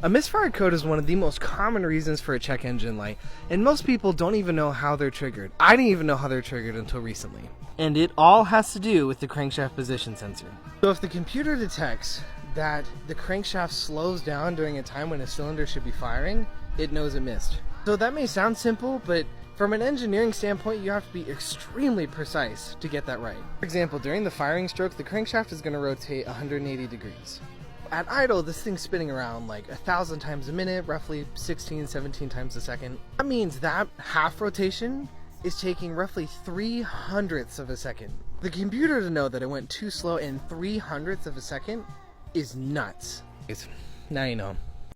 A misfire code is one of the most common reasons for a check engine light, and most people don't even know how they're triggered. I didn't even know how they're triggered until recently. And it all has to do with the crankshaft position sensor. So if the computer detects that the crankshaft slows down during a time when a cylinder should be firing, it knows it missed. So that may sound simple, but from an engineering standpoint, you have to be extremely precise to get that right. For example, during the firing stroke, the crankshaft is going to rotate 180 degrees. At idle, this thing's spinning around like 1,000 times a minute, roughly 16, 17 times a second. That means that half rotation is taking roughly 3/100ths of a second. The computer to know that it went too slow in 3/100ths of a second is nuts. Now you know.